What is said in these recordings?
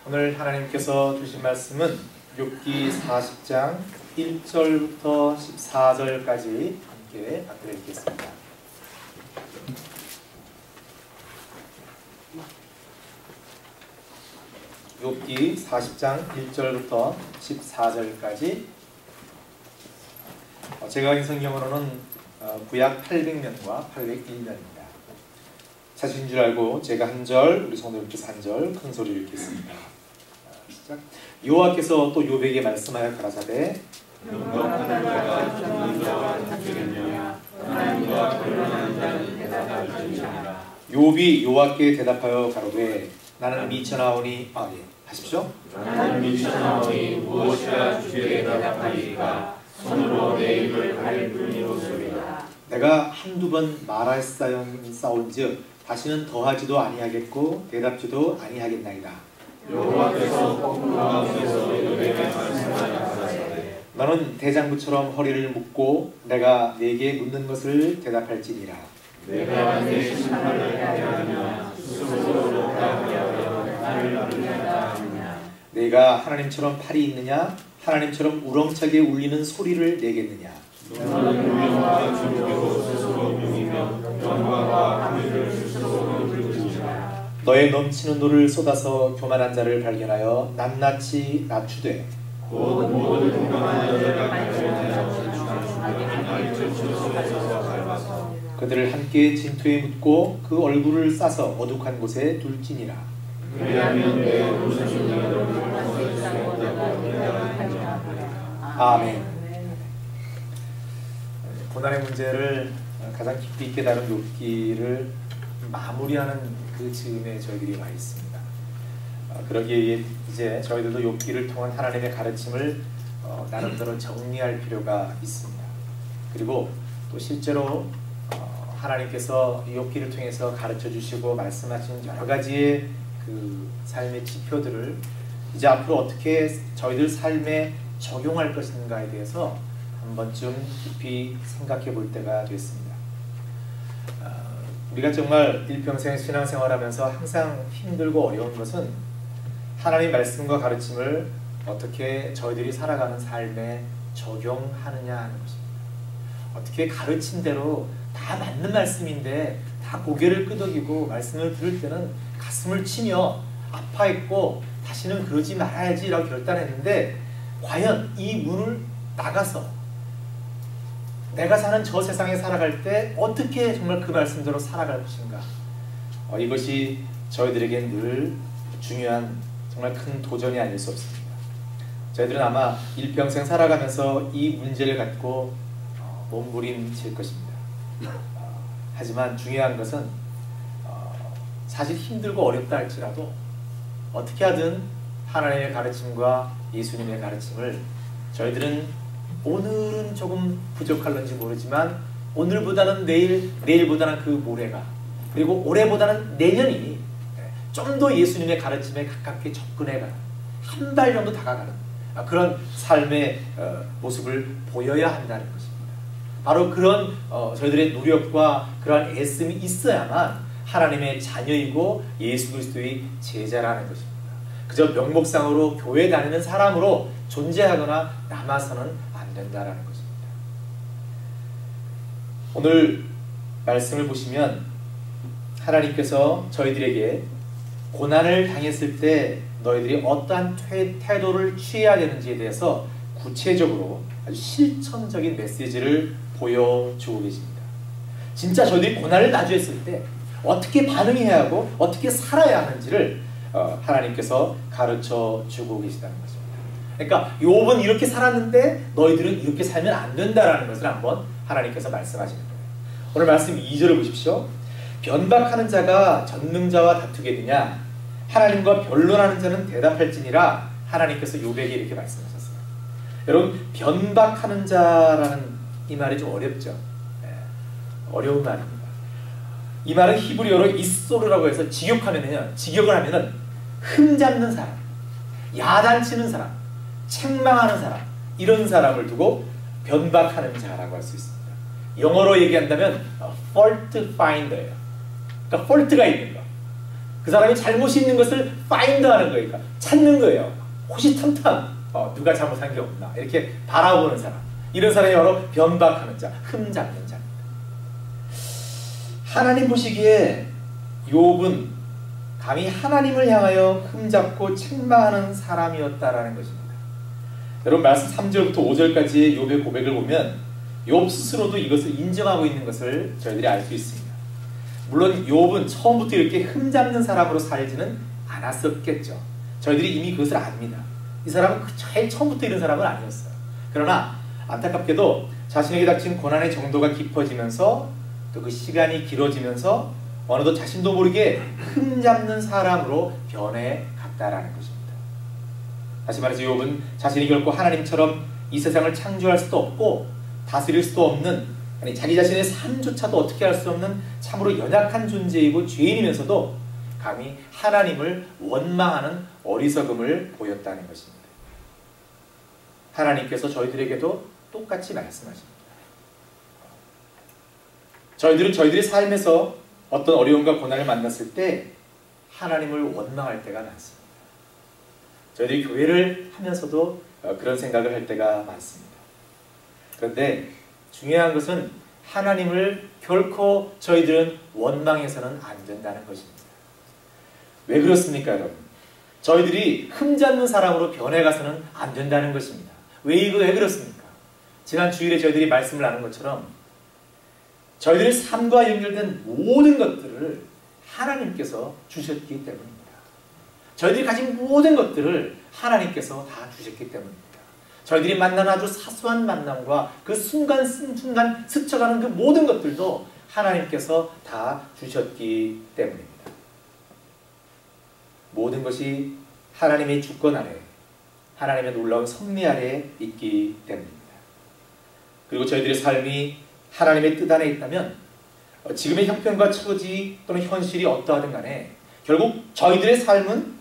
오늘 하나님께서 주신 말씀은 욥기 40장 1절부터 14절까지 함께 받들어 읽겠습니다. 욥기 40장 1절부터 14절까지 제가 가진 성경으로는 구약 800년과 801년입니다. 찾으신 줄 알고 제가 한 절, 우리 성도님께서 한 절 큰 소리로 읽겠습니다. 시작. 여호와께서 또 욥에게 말씀하여 가라사대 용감한 자가 듣는 자와 듣겠느냐 하나님과 변론하는 자는 대답할지니라. 욥이 여호와께 대답하여 가로되 나는 미쳐나오니 하십시오. 나는 미쳐나오니 무엇이라 주께 대답하리까 손으로 내 입을 가릴 뿐이로소이다. 내가 한두 번 말하였사온즉 다시는 더하지도 아니하겠고 대답지도 아니하겠나이다. 여호와께서 폭풍 가운데서 욥에게 말씀하여 가라사대 너는 대장부처럼 허리를 묶고 내가 네게 묻는 것을 대답할지니라. 내가 내 심판을 대하며 스스로 대하여 나를 부른다 하느냐. 내가 하나님처럼 팔이 있느냐 하나님처럼 우렁차게 울리는 소리를 내겠느냐. 너는 유명과 존귀로 스스로 누이며 영광과 하늘을 스스로 누리지라. 너의 넘치는 노를 쏟아서 교만한 자를 발견하여 낱낱이 낮추되 곧 모든 교만한 자를 발견하여 나를 쫓으소서 밟아서 그들을 함께 진토에 묻고 그 얼굴을 싸서 어둑한 곳에 둘지니라. 그리하면 내 오른손이 너를 벗을 수 없다고 대답하리라. 아멘. 고난의 문제를 가장 깊이 있게 다룬 욥기를 마무리하는 그 즈음에 저희들이 와 있습니다. 그러기에 이제 저희들도 욥기를 통한 하나님의 가르침을 나름대로 정리할 필요가 있습니다. 그리고 또 실제로 하나님께서 욥기를 통해서 가르쳐 주시고 말씀하신 여러 가지의 그 삶의 지표들을 이제 앞으로 어떻게 저희들 삶에 적용할 것인가에 대해서 한 번쯤 깊이 생각해 볼 때가 됐습니다. 우리가 정말 일평생 신앙생활하면서 항상 힘들고 어려운 것은 하나님 말씀과 가르침을 어떻게 저희들이 살아가는 삶에 적용하느냐 하는 것입니다. 어떻게 가르친 대로 다 맞는 말씀인데 다 고개를 끄덕이고 말씀을 들을 때는 가슴을 치며 아파했고 다시는 그러지 말아야지 라고 결단했는데 과연 이 문을 나가서 내가 사는 저 세상에 살아갈 때 어떻게 정말 그 말씀대로 살아갈 것인가, 이것이 저희들에게 늘 중요한 정말 큰 도전이 아닐 수 없습니다. 저희들은 아마 일평생 살아가면서 이 문제를 갖고 몸부림칠 것입니다. 하지만 중요한 것은 사실 힘들고 어렵다 할지라도 어떻게 하든 하나님의 가르침과 예수님의 가르침을 저희들은 오늘은 조금 부족할런지 모르지만 오늘보다는 내일보다는 그 모레가, 그리고 올해보다는 내년이 좀 더 예수님의 가르침에 가깝게 접근해가는, 한 발 정도 다가가는 그런 삶의 모습을 보여야 한다는 것입니다. 바로 그런 저희들의 노력과 그러한 애씀이 있어야만 하나님의 자녀이고 예수 그리스도의 제자라는 것입니다. 그저 명목상으로 교회 다니는 사람으로 존재하거나 남아서는 안 된다라는 것입니다. 오늘 말씀을 보시면 하나님께서 저희들에게 고난을 당했을 때 너희들이 어떠한 태도를 취해야 되는지에 대해서 구체적으로 아주 실천적인 메시지를 보여주고 계십니다. 진짜 저희들이 고난을 마주했을 때 어떻게 반응해야 하고 어떻게 살아야 하는지를 하나님께서 가르쳐 주고 계시다는 것입니다. 그러니까 욥은 이렇게 살았는데 너희들은 이렇게 살면 안 된다라는 것을 한번 하나님께서 말씀하시는 거예요. 오늘 말씀 2절을 보십시오. 변박하는 자가 전능자와 다투게 되냐 하나님과 변론하는 자는 대답할지니라. 하나님께서 욥에게 이렇게 말씀하셨어요. 여러분, 변박하는 자라는 이 말이 좀 어렵죠. 어려운 말입니다. 이 말은 히브리어로 이소르라고 해서 직역을 하면은 흠잡는 사람, 야단치는 사람, 책망하는 사람, 이런 사람을 두고 변박하는 자라고 할 수 있습니다. 영어로 얘기한다면 fault finder예요. 그러니까 fault가 있는 거, 그 사람이 잘못이 있는 것을 파인드하는 거예요. 그러니까 찾는 거예요. 호시탐탐 누가 잘못한 게 없나 이렇게 바라보는 사람. 이런 사람이 바로 변박하는 자, 흠잡는 자입니다. 하나님 보시기에 욥은 감히 하나님을 향하여 흠잡고 책망하는 사람이었다라는 것입니다. 여러분 말씀 3절부터 5절까지의 욥의 고백을 보면 욥 스스로도 이것을 인정하고 있는 것을 저희들이 알 수 있습니다. 물론 욥은 처음부터 이렇게 흠잡는 사람으로 살지는 않았었겠죠. 저희들이 이미 그것을 압니다. 이 사람은 제일 처음부터 이런 사람은 아니었어요. 그러나 안타깝게도 자신에게 닥친 고난의 정도가 깊어지면서 또 그 시간이 길어지면서 어느덧 자신도 모르게 흠잡는 사람으로 변해갔다라는 것입니다. 다시 말해서 욥은 자신이 결코 하나님처럼 이 세상을 창조할 수도 없고 다스릴 수도 없는, 아니 자기 자신의 삶조차도 어떻게 할 수 없는 참으로 연약한 존재이고 죄인이면서도 감히 하나님을 원망하는 어리석음을 보였다는 것입니다. 하나님께서 저희들에게도 똑같이 말씀하십니다. 저희들은 저희들의 삶에서 어떤 어려움과 고난을 만났을 때 하나님을 원망할 때가 많습니다. 저희들이 교회를 하면서도 그런 생각을 할 때가 많습니다. 그런데 중요한 것은 하나님을 결코 저희들은 원망해서는 안 된다는 것입니다. 왜 그렇습니까, 여러분? 저희들이 흠잡는 사람으로 변해가서는 안 된다는 것입니다. 왜 그렇습니까? 지난 주일에 저희들이 말씀을 나눈 것처럼 저희들의 삶과 연결된 모든 것들을 하나님께서 주셨기 때문입니다. 저희들이 가진 모든 것들을 하나님께서 다 주셨기 때문입니다. 저희들이 만나는 아주 사소한 만남과 그 순간순간 스쳐가는 그 모든 것들도 하나님께서 다 주셨기 때문입니다. 모든 것이 하나님의 주권 아래, 하나님의 놀라운 섭리 아래 있기 때문입니다. 그리고 저희들의 삶이 하나님의 뜻 안에 있다면 지금의 형편과 처지 또는 현실이 어떠하든 간에 결국 저희들의 삶은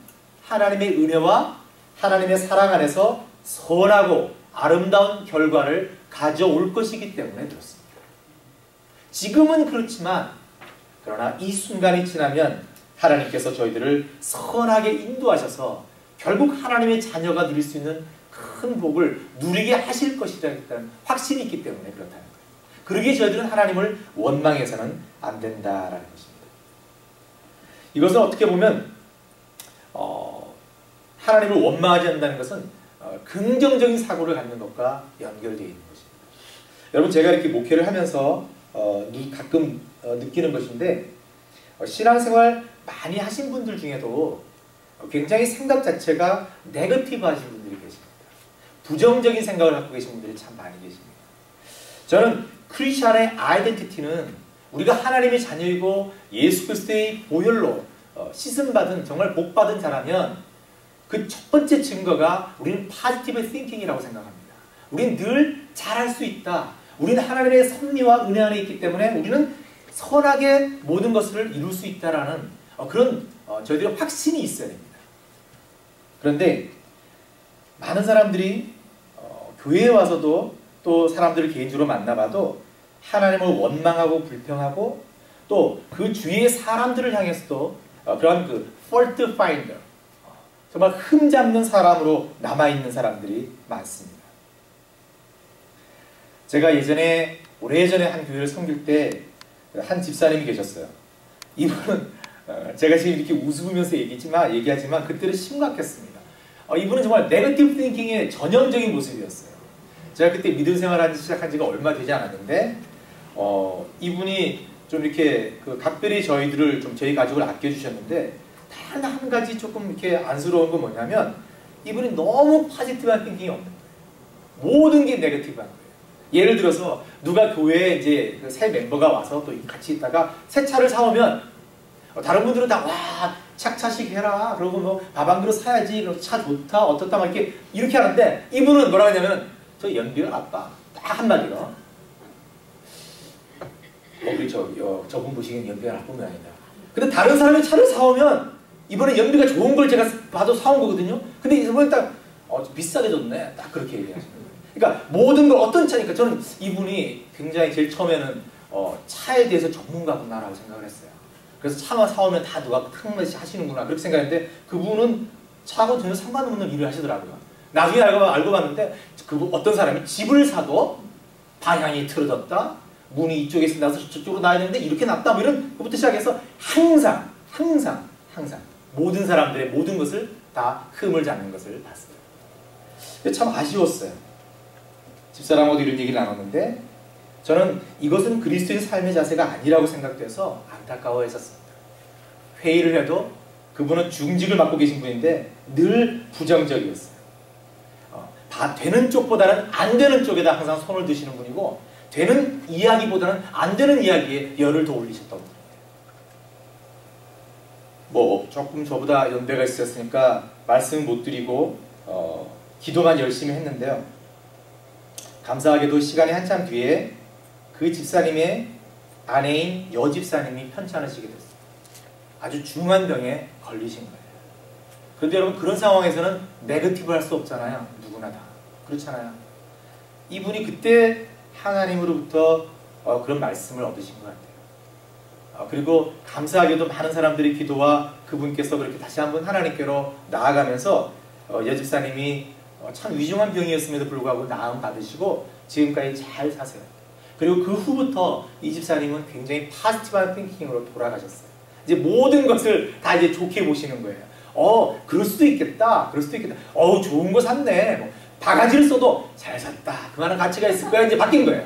하나님의 은혜와 하나님의 사랑 안에서 선하고 아름다운 결과를 가져올 것이기 때문에 그렇습니다. 지금은 그렇지만 그러나 이 순간이 지나면 하나님께서 저희들을 선하게 인도하셔서 결국 하나님의 자녀가 누릴 수 있는 큰 복을 누리게 하실 것이라는 확신이 있기 때문에 그렇다는 거예요. 그러기에 저희들은 하나님을 원망해서는 안 된다라는 것입니다. 이것은 어떻게 보면 하나님을 원망하지 않는다는 것은 긍정적인 사고를 갖는 것과 연결되어 있는 것입니다. 여러분 제가 이렇게 목회를 하면서 가끔 느끼는 것인데 신앙생활 많이 하신 분들 중에도 굉장히 생각 자체가 네거티브 하신 분들이 계십니다. 부정적인 생각을 갖고 계신 분들이 참 많이 계십니다. 저는 크리스천의 아이덴티티는 우리가 하나님의 자녀이고 예수 그리스도의 보혈로 씻음받은 정말 복받은 자라면 그 첫 번째 증거가 우리는 파지티브 띵킹이라고 생각합니다. 우리는 늘 잘할 수 있다. 우리는 하나님의 섭리와 은혜 안에 있기 때문에 우리는 선하게 모든 것을 이룰 수 있다라는 그런 저희들의 확신이 있어야 됩니다. 그런데 많은 사람들이 교회에 와서도 또 사람들을 개인적으로 만나봐도 하나님을 원망하고 불평하고 또 그 주위의 사람들을 향해서도 그런 그 fault finder, 정말 흠잡는 사람으로 남아있는 사람들이 많습니다. 제가 예전에 오래전에 한 교회를 섬길 때 한 집사님이 계셨어요. 이분은 제가 지금 이렇게 웃으면서 얘기하지만 그때는 심각했습니다. 이분은 정말 네거티브 띵킹의 전형적인 모습이었어요. 제가 그때 믿음 생활을 시작한 지가 얼마 되지 않았는데 이분이 좀 이렇게 각별히 저희들을 좀 저희 가족을 아껴주셨는데 단 한 가지 조금 이렇게 안쓰러운 건 뭐냐면 이분이 너무 파지티브한 띵킹이 없는 거예요. 모든 게 네거티브한 거예요. 예를 들어서 누가 교회에 이제 새 멤버가 와서 또 같이 있다가 새 차를 사오면 다른 분들은 다 와 착차식 해라 그러고 뭐 밥 한 그릇 사야지 차 좋다 어떻다 막 이렇게 하는데 이분은 뭐라 하냐면 저 연비가 나빠 딱 한마디로 우리 저분 보시기엔 연비가 나쁜 게 아니다. 근데 다른 사람이 차를 사오면 이번에 연비가 좋은 걸 제가 봐도 사온 거거든요. 근데 이번에 딱 비싸게 줬네 딱 그렇게 얘기하시는 거예요. 그러니까 모든 걸 어떤 차니까 저는 이분이 굉장히 제일 처음에는 차에 대해서 전문가구나라고 생각을 했어요. 그래서 차만 사오면 다 누가 큰 맛이 하시는구나 그렇게 생각했는데 그분은 차하고 전혀 상관없는 일을 하시더라고요. 나중에 알고 봤는데 그 어떤 사람이 집을 사도 방향이 틀어졌다, 문이 이쪽에서 나서 저쪽으로 나야 되는데 이렇게 났다, 뭐 이런 것부터 시작해서 항상 모든 사람들의 모든 것을 다 흠을 잡는 것을 봤어요. 근데 참 아쉬웠어요. 집사람하고도 이런 얘기를 나눴는데 저는 이것은 그리스도의 삶의 자세가 아니라고 생각돼서 안타까워했었습니다. 회의를 해도 그분은 중직을 맡고 계신 분인데 늘 부정적이었어요. 다 되는 쪽보다는 안 되는 쪽에다 항상 손을 드시는 분이고 되는 이야기보다는 안 되는 이야기에 열을 더 올리셨던 분이에요. 뭐 조금 저보다 연배가 있었으니까 말씀을 못 드리고 기도만 열심히 했는데요. 감사하게도 시간이 한참 뒤에 그 집사님의 아내인 여집사님이 편찮으시게 됐어요. 아주 중한 병에 걸리신 거예요. 그런데 여러분 그런 상황에서는 네거티브 할 수 없잖아요. 누구나 다. 그렇잖아요. 이분이 그때 하나님으로부터 그런 말씀을 얻으신 것 같아요. 그리고 감사하게도 많은 사람들의 기도와 그분께서 그렇게 다시 한번 하나님께로 나아가면서 여집사님이 참 위중한 병이었음에도 불구하고 나음 받으시고 지금까지 잘 사세요. 그리고 그 후부터 이 집사님은 굉장히 파지티브한 띵킹으로 돌아가셨어요. 이제 모든 것을 다 이제 좋게 보시는 거예요. 그럴 수도 있겠다. 그럴 수도 있겠다. 좋은 거 샀네. 뭐, 바가지를 써도 잘 샀다. 그만한 가치가 있을 거야. 이제 바뀐 거예요.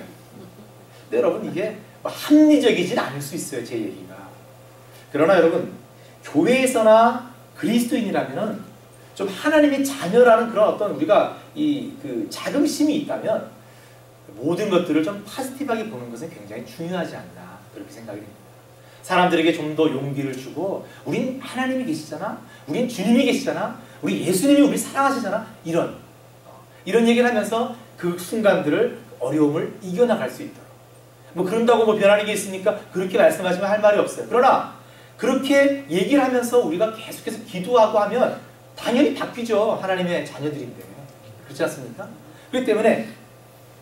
근데 여러분 이게 뭐 합리적이진 않을 수 있어요. 제 얘기가. 그러나 여러분 교회에서나 그리스도인이라면은 좀 하나님의 자녀라는 그런 어떤 우리가 그 자긍심이 있다면 모든 것들을 좀 파지티브하게 보는 것은 굉장히 중요하지 않나 그렇게 생각이 됩니다. 사람들에게 좀 더 용기를 주고 우린 하나님이 계시잖아, 우린 주님이 계시잖아, 우리 예수님이 우리 사랑하시잖아, 이런 얘기를 하면서 그 순간들을 어려움을 이겨나갈 수 있도록 뭐 그런다고 뭐 변하는 게 있습니까? 그렇게 말씀하시면 할 말이 없어요. 그러나 그렇게 얘기를 하면서 우리가 계속해서 기도하고 하면 당연히 바뀌죠. 하나님의 자녀들인데 그렇지 않습니까? 그렇기 때문에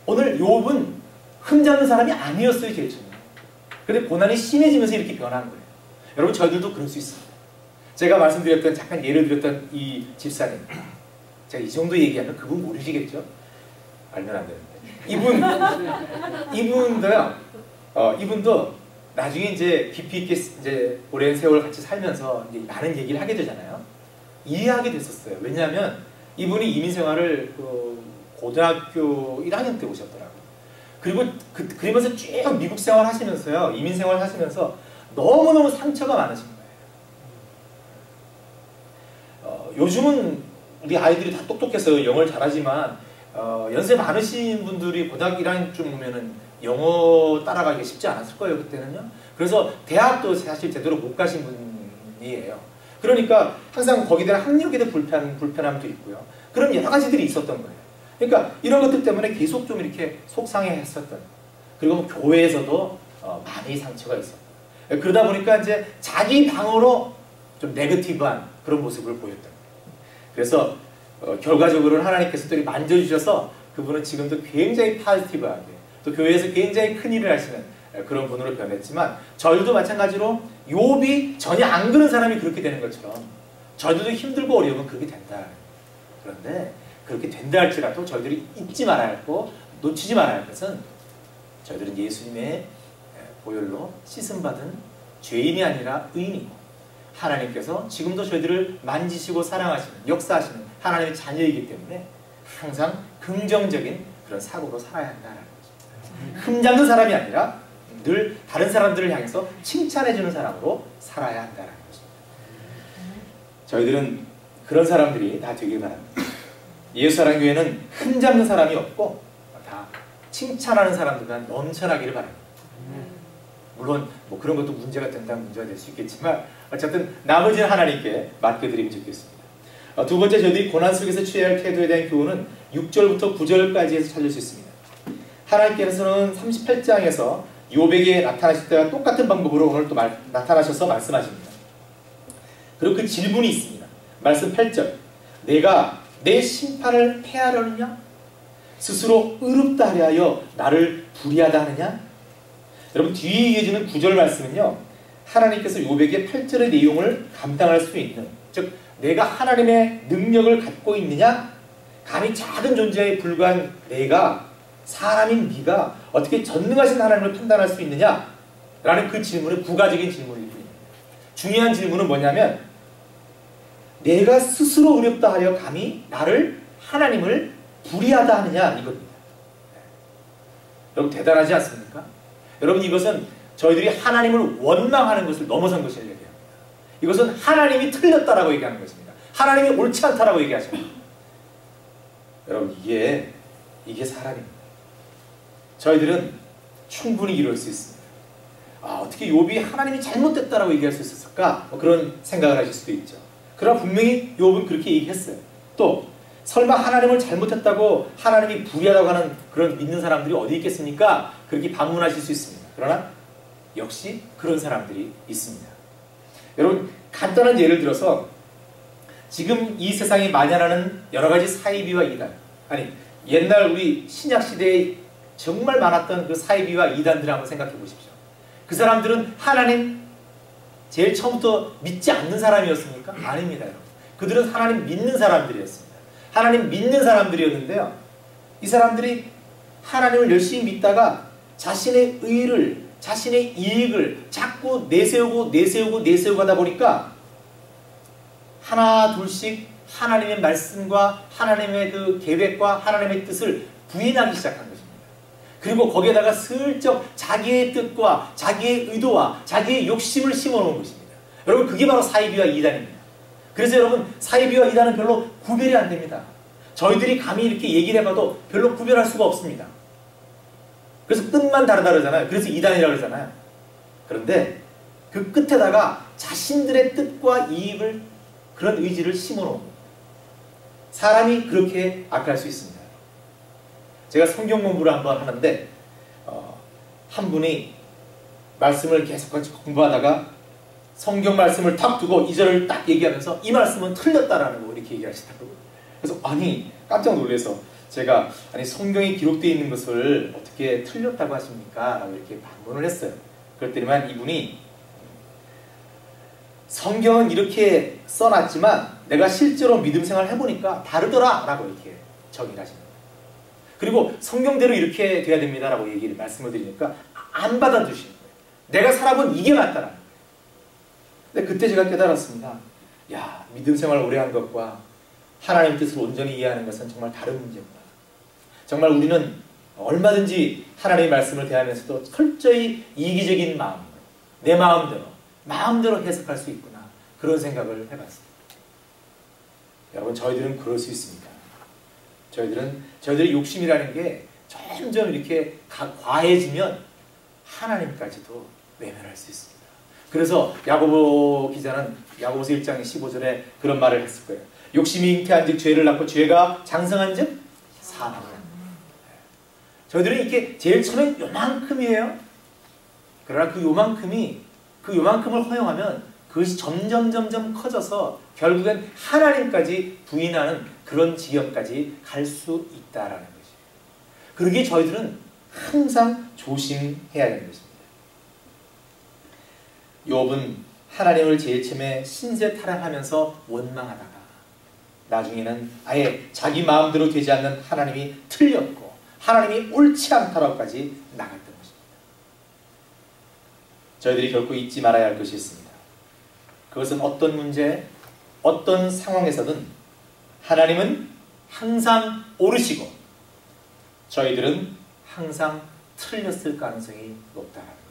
오늘 욥은 흠잡는 사람이 아니었어요. 제일 처음에. 근데 고난이 심해지면서 이렇게 변한 거예요. 여러분 저희들도 그럴 수 있습니다. 제가 말씀드렸던 잠깐 예를 들었던 이 집사님, 제가 이 정도 얘기하면 그분 모르시겠죠? 알면 안 되는데 이분도 나중에 이제 깊이 있게 이제 오랜 세월 같이 살면서 이제 많은 얘기를 하게 되잖아요. 이해하게 됐었어요. 왜냐하면 이분이 이민 생활을 고등학교 1학년 때 오셨더라고요. 그리고 그러면서 쭉 미국 생활 하시면서요, 이민 생활 하시면서 너무너무 상처가 많으신 거예요. 요즘은 우리 아이들이 다 똑똑해서 영어를 잘하지만 연세 많으신 분들이 고등학교 1학년쯤 오면은 영어 따라가기 쉽지 않았을 거예요. 그때는요. 그래서 대학도 사실 제대로 못 가신 분이에요. 그러니까 항상 거기에 대한 학력에 대한 불편함도 있고요. 그런 여러 가지들이 있었던 거예요. 그러니까 이런 것들 때문에 계속 좀 이렇게 속상해했었던, 그리고 뭐 교회에서도 많이 상처가 있었고, 그러다 보니까 이제 자기 방어로 좀 네거티브한 그런 모습을 보였던 거예요. 그래서 결과적으로는 하나님께서 또 만져주셔서 그분은 지금도 굉장히 파지티브하게 또 교회에서 굉장히 큰 일을 하시는 그런 분으로 변했지만, 저희도 마찬가지로 욥이 전혀 안 그런 사람이 그렇게 되는 것처럼 저희들도 힘들고 어려우면 그렇게 된다. 그런데 그렇게 된다 할지라도 저희들이 잊지 말아야 하고 놓치지 말아야 할 것은 저희들은 예수님의 보혈로 씻음받은 죄인이 아니라 의인이고, 하나님께서 지금도 저희들을 만지시고 사랑하시는, 역사하시는 하나님의 자녀이기 때문에 항상 긍정적인 그런 사고로 살아야 한다는 거죠. 흠잡는 사람이 아니라 늘 다른 사람들을 향해서 칭찬해주는 사람으로 살아야 한다는 것입니다. 저희들은 그런 사람들이 다 되길 바랍니다. 예수사랑교회는 흠잡는 사람이 없고 다 칭찬하는 사람들만 넘쳐나기를 바랍니다. 물론 뭐 그런 것도 문제가 된다면 문제가 될 수 있겠지만 어쨌든 나머지는 하나님께 맡겨드리면 좋겠습니다. 두 번째, 저희들이 고난 속에서 취해야 할 태도에 대한 교훈은 6절부터 9절까지에서 찾을 수 있습니다. 하나님께서는 38장에서 욥에게 나타나실 때와 똑같은 방법으로 오늘 또 나타나셔서 말씀하십니다. 그리고 그 질문이 있습니다. 말씀 8절, 내가 내 심판을 패하려느냐? 스스로 의롭다 하려 하여 나를 불의하다 하느냐? 여러분 뒤에 이어지는 9절 말씀은요, 하나님께서 욥에게 8절의 내용을 감당할 수 있는, 즉 내가 하나님의 능력을 갖고 있느냐, 감히 작은 존재에 불과한 내가, 사람인 네가 어떻게 전능하신 하나님을 판단할 수 있느냐 라는 그 질문은 부가적인 질문일 뿐입니다. 중요한 질문은 뭐냐면 내가 스스로 어렵다 하여 감히 나를, 하나님을 불의하다 하느냐, 이겁니다. 여러분 대단하지 않습니까? 여러분 이것은 저희들이 하나님을 원망하는 것을 넘어선 것을 얘기합니다. 이것은 하나님이 틀렸다라고 얘기하는 것입니다. 하나님이 옳지 않다라고 얘기하십니다. 여러분 이게 사람입니다. 저희들은 충분히 이럴 수 있습니다. 어떻게 욥이 하나님이 잘못됐다라고 얘기할 수 있었을까? 그런 생각을 하실 수도 있죠. 그러나 분명히 욥은 그렇게 얘기했어요. 또 설마 하나님을 잘못했다고 하나님이 불의하다고 하는 그런 믿는 사람들이 어디 있겠습니까? 그렇게 반문하실 수 있습니다. 그러나 역시 그런 사람들이 있습니다. 여러분 간단한 예를 들어서 지금 이 세상에 만연하는 여러 가지 사이비와 이단, 아니 옛날 우리 신약시대에 정말 많았던 그 사이비와 이단들을 한번 생각해 보십시오. 그 사람들은 하나님 제일 처음부터 믿지 않는 사람이었습니까? 아닙니다. 여러분. 그들은 하나님 믿는 사람들이었습니다. 하나님 믿는 사람들이었는데요, 이 사람들이 하나님을 열심히 믿다가 자신의 의를, 자신의 이익을 자꾸 내세우고 하다 보니까 하나 둘씩 하나님의 말씀과 하나님의 그 계획과 하나님의 뜻을 부인하기 시작한 것입니다. 그리고 거기에다가 슬쩍 자기의 뜻과 자기의 의도와 자기의 욕심을 심어놓은 것입니다. 여러분 그게 바로 사이비와 이단입니다. 그래서 여러분 사이비와 이단은 별로 구별이 안 됩니다. 저희들이 감히 이렇게 얘기를 해봐도 별로 구별할 수가 없습니다. 그래서 뜻만 다르잖아요. 그래서 이단이라고 그러잖아요. 그런데 그 끝에다가 자신들의 뜻과 이익을, 그런 의지를 심어놓은 거예요. 사람이 그렇게 악할 수 있습니다. 제가 성경 공부를 한번 하는데 한 분이 말씀을 계속 공부하다가 성경 말씀을 탁 두고 이 절을 딱 얘기하면서 이 말씀은 틀렸다라는 거 이렇게 얘기하시더라고요. 그래서 깜짝 놀라서 제가 성경에 기록되어 있는 것을 어떻게 틀렸다고 하십니까? 라고 이렇게 반문을 했어요. 그랬더니만 이분이 성경은 이렇게 써놨지만 내가 실제로 믿음 생활을 해보니까 다르더라 라고 이렇게 정의를 하십니다. 그리고 성경대로 이렇게 돼야 됩니다 라고 말씀을 드리니까 안 받아주시는 거예요. 내가 살아본 이게 맞다라는 거예요. 근데 그때 제가 깨달았습니다. 야, 믿음 생활 오래 한 것과 하나님 뜻을 온전히 이해하는 것은 정말 다른 문제구나. 정말 우리는 얼마든지 하나님의 말씀을 대하면서도 철저히 이기적인 마음으로, 내 마음대로 해석할 수 있구나. 그런 생각을 해봤습니다. 여러분 저희들은 그럴 수 있습니다. 저희들의 욕심이라는 게 점점 이렇게 과해지면 하나님까지도 외면할 수 있습니다. 그래서 야고보 기자는 야고보서 1장 15절에 그런 말을 했을 거예요. 욕심이 잉태한즉 죄를 낳고 죄가 장성한즉 사망을. 저희들은 이렇게 제일 처음엔 요만큼이에요. 그러나 그 요만큼을 허용하면 그것이 점점 커져서 결국엔 하나님까지 부인하는 그런 지경까지 갈 수 있다라는 것이에요. 그러기에 저희들은 항상 조심해야 되는 것입니다. 욥은 하나님을 제일 처음에 신세 타락하면서 원망하다가 나중에는 아예 자기 마음대로 되지 않는 하나님이 틀렸고 하나님이 옳지 않다라고까지 나갔던 것입니다. 저희들이 결코 잊지 말아야 할 것이 있습니다. 그것은 어떤 문제, 어떤 상황에서든 하나님은 항상 옳으시고 저희들은 항상 틀렸을 가능성이 높다는 것입니다.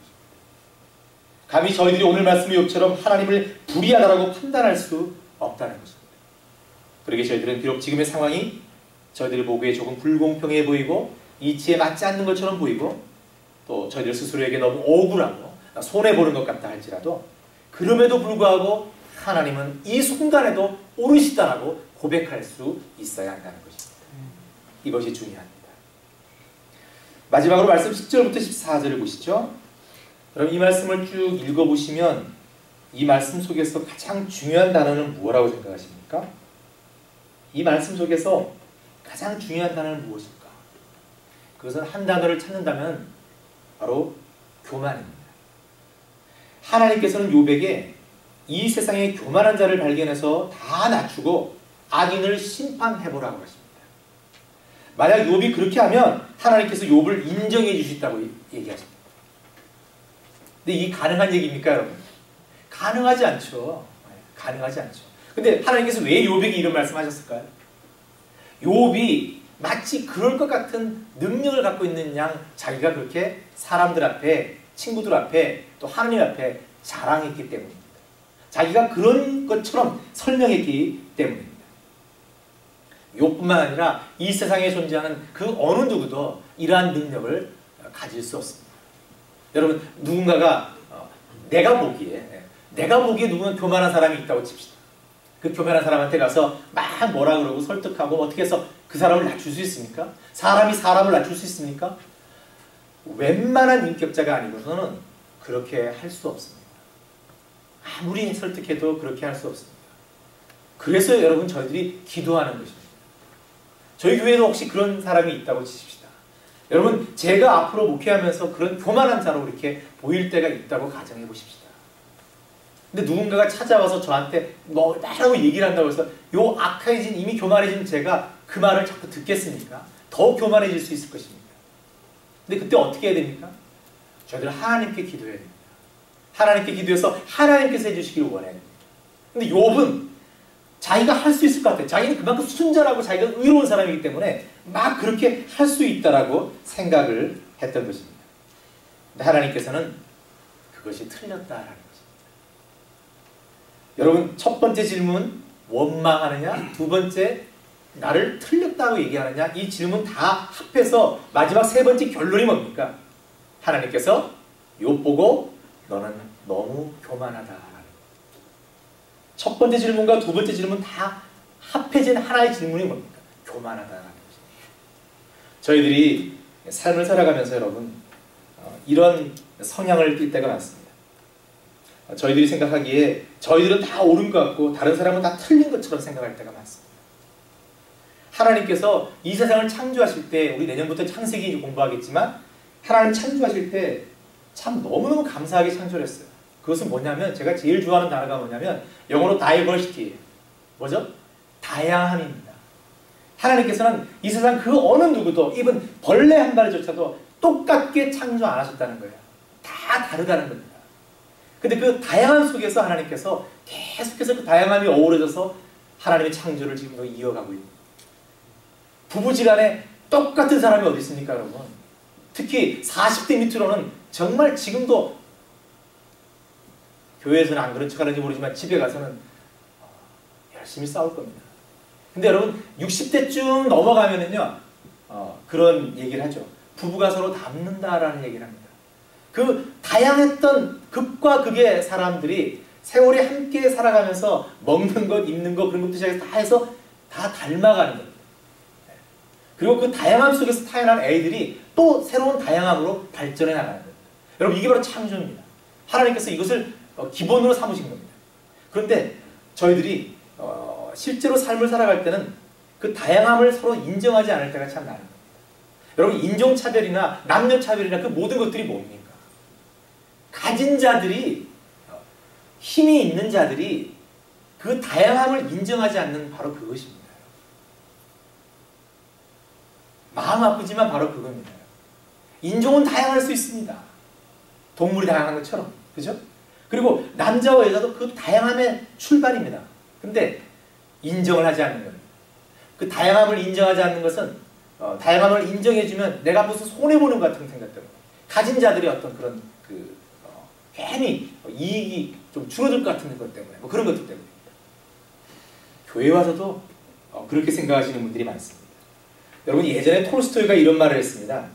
감히 저희들이 오늘 말씀의 욥처럼 하나님을 불의하다라고 판단할 수 없다는 것입니다. 그러기에 저희들은 비록 지금의 상황이 저희들 보기에 조금 불공평해 보이고 이치에 맞지 않는 것처럼 보이고 또 저희들 스스로에게 너무 억울하고 손해보는 것 같다 할지라도 그럼에도 불구하고 하나님은 이 순간에도 옳으시다라고 고백할 수 있어야 한다는 것입니다. 이것이 중요합니다. 마지막으로 말씀 10절부터 14절을 보시죠. 그럼 이 말씀을 쭉 읽어보시면 이 말씀 속에서 가장 중요한 단어는 뭐라고 생각하십니까? 이 말씀 속에서 가장 중요한 단어는 무엇일까? 그것은 한 단어를 찾는다면 바로 교만입니다. 하나님께서는 욥에게 이 세상에 교만한 자를 발견해서 다 낮추고 악인을 심판해보라고 하십니다. 만약 욥이 그렇게 하면 하나님께서 욥을 인정해 주시다고 얘기하십니다. 근데 이게 가능한 얘기입니까, 여러분? 가능하지 않죠. 가능하지 않죠. 근데 하나님께서 왜 욥에게 이런 말씀하셨을까요? 욥이 마치 그럴 것 같은 능력을 갖고 있는 양 자기가 그렇게 사람들 앞에, 친구들 앞에, 또 하나님 앞에 자랑했기 때문입니다. 자기가 그런 것처럼 설명했기 때문입니다. 욥뿐만 아니라 이 세상에 존재하는 그 어느 누구도 이러한 능력을 가질 수 없습니다. 여러분, 누군가가 내가 보기에 누구는 교만한 사람이 있다고 칩시다. 그 교만한 사람한테 가서 막 뭐라 그러고 설득하고 어떻게 해서 그 사람을 낮출 수 있습니까? 사람이 사람을 낮출 수 있습니까? 웬만한 인격자가 아니고서는 그렇게 할 수 없습니다. 아무리 설득해도 그렇게 할 수 없습니다. 그래서 여러분, 저희들이 기도하는 것입니다. 저희 교회에도 혹시 그런 사람이 있다고 치십시다. 여러분, 제가 앞으로 목회하면서 그런 교만한 자로 이렇게 보일 때가 있다고 가정해 보십시다. 근데 누군가가 찾아와서 저한테 뭐 라고 얘기를 한다고 해서 요 악해진, 이미 교만해진 제가 그 말을 자꾸 듣겠습니까? 더 교만해질 수 있을 것입니다. 근데 그때 어떻게 해야 됩니까? 저희들은 하나님께 기도해야 됩니다. 하나님께 기도해서 하나님께서 해주시기를 원해야 됩니다. 근데 욥은 자기가 할 수 있을 것 같아요. 자기는 그만큼 순전하고 자기가 의로운 사람이기 때문에 막 그렇게 할 수 있다라고 생각을 했던 것입니다. 근데 하나님께서는 그것이 틀렸다라는 것입니다. 여러분, 첫 번째 질문, 원망하느냐? 두 번째, 나를 틀렸다고 얘기하느냐? 이 질문 다 합해서 마지막 세 번째 결론이 뭡니까? 하나님께서 욥 보고 너는 너무 교만하다. 첫 번째 질문과 두 번째 질문 다 합해진 하나의 질문이 뭡니까? 교만하다라는 것입니다. 저희들이 삶을 살아가면서 여러분, 이런 성향을 띌 때가 많습니다. 저희들이 생각하기에 저희들은 다 옳은 것 같고 다른 사람은 다 틀린 것처럼 생각할 때가 많습니다. 하나님께서 이 세상을 창조하실 때, 우리 내년부터 창세기 공부하겠지만 하나님 창조하실 때 참 너무너무 감사하게 창조했어요. 그것은 뭐냐면, 제가 제일 좋아하는 단어가 뭐냐면 영어로 diversity예요. 뭐죠? 다양함입니다. 하나님께서는 이 세상 그 어느 누구도, 이분 벌레 한 마리조차도 똑같게 창조 안 하셨다는 거예요. 다 다르다는 겁니다. 근데 그 다양함 속에서 하나님께서 계속해서 그 다양함이 어우러져서 하나님의 창조를 지금도 이어가고 있는, 부부지간에 똑같은 사람이 어디 있습니까, 여러분? 특히 40대 밑으로는 정말 지금도, 교회에서는 안 그런 척 하는지 모르지만 집에 가서는 열심히 싸울 겁니다. 근데 여러분, 60대쯤 넘어가면은요, 그런 얘기를 하죠. 부부가 서로 닮는다라는 얘기를 합니다. 그 다양했던 극과 극의 사람들이 세월이 함께 살아가면서 먹는 것, 입는 것, 그런 것도 시작해서 다 해서 다 닮아가는 겁니다. 그리고 그 다양함 속에서 태어난 애들이 또 새로운 다양함으로 발전해 나가는 겁니다. 여러분, 이게 바로 창조입니다. 하나님께서 이것을 기본으로 삼으신 겁니다. 그런데 저희들이 실제로 삶을 살아갈 때는 그 다양함을 서로 인정하지 않을 때가 참 많은 겁니다. 여러분, 인종차별이나 남녀차별이나 그 모든 것들이 뭡니까? 가진 자들이, 힘이 있는 자들이 그 다양함을 인정하지 않는 바로 그것입니다. 마음 아프지만 바로 그겁니다. 인종은 다양할 수 있습니다. 동물이 다양한 것처럼. 그죠? 그리고 남자와 여자도 그 다양함의 출발입니다. 근데 인정을 하지 않는 겁니다. 그 다양함을 인정하지 않는 것은, 다양함을 인정해주면 내가 무슨 손해보는 것 같은 생각 때문에, 가진 자들의 어떤 그런 괜히 이익이 좀 줄어들 것 같은 것 때문에, 뭐 그런 것들 때문입니다. 교회 와서도 그렇게 생각하시는 분들이 많습니다. 여러분, 예전에 톨스토이가 이런 말을 했습니다.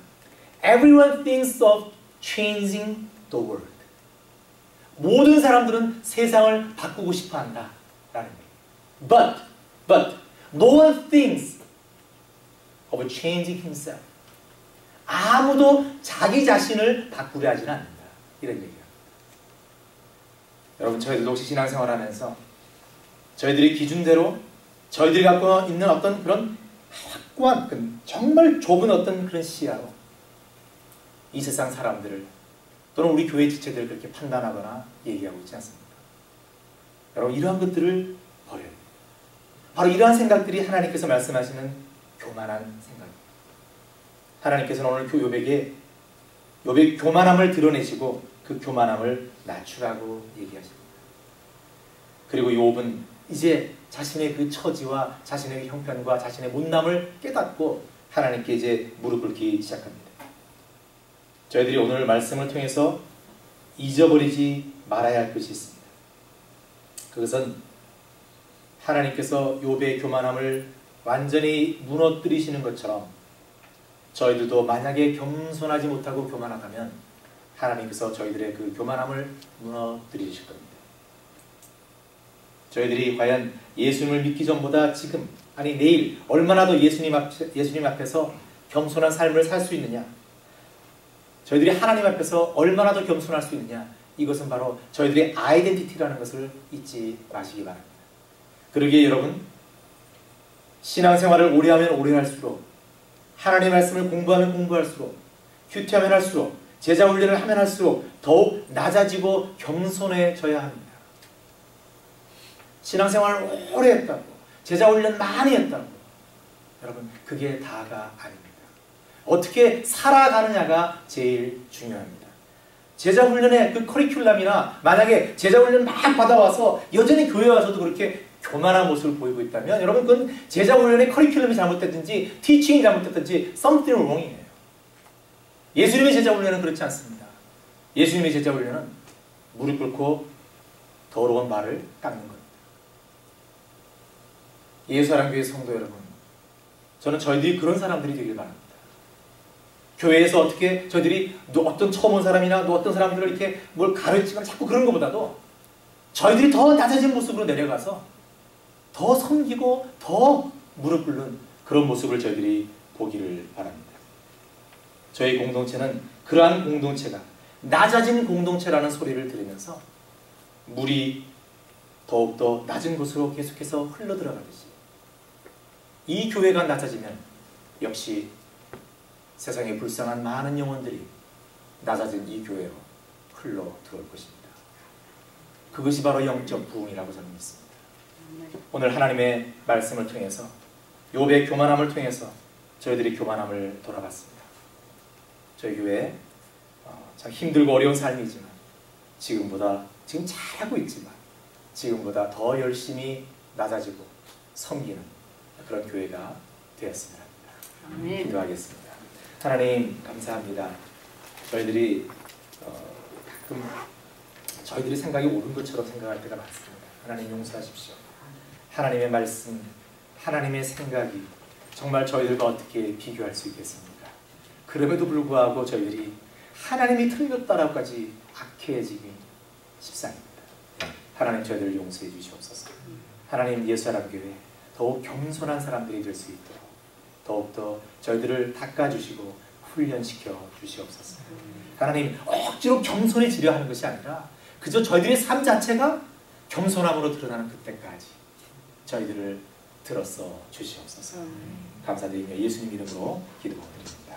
Everyone thinks of changing the world. 모든 사람들은 세상을 바꾸고 싶어 한다 라는 거예요. But no one thinks of changing himself. 아무도 자기 자신을 바꾸려 하지는 않는다. 이런 얘기입니다. 여러분, 저희들도 혹시 신앙생활 하면서 저희들의 기준대로 저희들이 갖고 있는 어떤 그런 확고한, 정말 좁은 어떤 그런 시야로 이 세상 사람들을, 또는 우리 교회 지체들을 그렇게 판단하거나 얘기하고 있지 않습니다. 여러분, 이러한 것들을 버려야 돼요. 바로 이러한 생각들이 하나님께서 말씀하시는 교만한 생각입니다. 하나님께서는 오늘 욥에게 욥의 교만함을 드러내시고 그 교만함을 낮추라고 얘기하십니다. 그리고 욥은 이제 자신의 그 처지와 자신의 형편과 자신의 못남을 깨닫고 하나님께 이제 무릎 꿇기 시작합니다. 저희들이 오늘 말씀을 통해서 잊어버리지 말아야 할 것이 있습니다. 그것은 하나님께서 욥의 교만함을 완전히 무너뜨리시는 것처럼 저희들도 만약에 겸손하지 못하고 교만하다면 하나님께서 저희들의 그 교만함을 무너뜨리실 겁니다. 저희들이 과연 예수님을 믿기 전보다 지금, 아니 내일 얼마나 더 예수님 앞에서 겸손한 삶을 살 수 있느냐, 저희들이 하나님 앞에서 얼마나 더 겸손할 수 있느냐, 이것은 바로 저희들의 아이덴티티라는 것을 잊지 마시기 바랍니다. 그러기에 여러분, 신앙생활을 오래하면 오래할수록, 하나님의 말씀을 공부하면 공부할수록, 큐티하면 할수록, 제자 훈련을 하면 할수록 더욱 낮아지고 겸손해져야 합니다. 신앙생활을 오래 했다고, 제자 훈련 많이 했다고, 여러분 그게 다가 아닙니다. 어떻게 살아가느냐가 제일 중요합니다. 제자 훈련의 그 커리큘럼이나 만약에 제자 훈련 막 받아와서 여전히 교회 와서도 그렇게 교만한 모습을 보이고 있다면 여러분 그건 제자 훈련의 커리큘럼이 잘못됐든지 티칭이 잘못됐든지 something wrong이에요. 예수님의 제자 훈련은 그렇지 않습니다. 예수님의 제자 훈련은 무릎 꿇고 더러운 말을 닦는 겁니다. 예수사랑교회 성도 여러분, 저는 저희들이 그런 사람들이 되길 바랍니다. 교회에서 어떻게 저희들이 어떤 처음 온 사람이나 어떤 사람들을 이렇게 뭘 가르치거나 자꾸 그런 것보다도 저희들이 더 낮아진 모습으로 내려가서 더 섬기고 더 무릎 꿇는 그런 모습을 저희들이 보기를 바랍니다. 저희 공동체는 그러한 공동체가 낮아진 공동체라는 소리를 들으면서 물이 더욱더 낮은 곳으로 계속해서 흘러들어가듯이 이 교회가 낮아지면 역시 세상에 불쌍한 많은 영혼들이 낮아진 이 교회로 흘러 들어올 것입니다. 그것이 바로 영적 부흥이라고 저는 믿습니다. 오늘 하나님의 말씀을 통해서 욥의 교만함을 통해서 저희들이 교만함을 돌아봤습니다. 저희 교회 참 힘들고 어려운 삶이지만 지금 잘하고 있지만 지금보다 더 열심히 낮아지고 섬기는 그런 교회가 되었으면 합니다. 기도하겠습니다. 하나님 감사합니다. 저희들이 가끔 저희들이 생각이 옳은 것처럼 생각할 때가 많습니다. 하나님 용서하십시오. 하나님의 말씀, 하나님의 생각이 정말 저희들과 어떻게 비교할 수 있겠습니까? 그럼에도 불구하고 저희들이 하나님이 틀렸다라고까지 악해지기 십상입니다. 하나님 저희들을 용서해 주시옵소서. 하나님 예수사랑교회 더욱 겸손한 사람들이 될 수 있도록 더욱더 저희들을 닦아주시고 훈련시켜 주시옵소서. 하나님 억지로 겸손해지려 하는 것이 아니라 그저 저희들의 삶 자체가 겸손함으로 드러나는 그때까지 저희들을 들어서 주시옵소서. 감사드리며 예수님 이름으로 기도드립니다.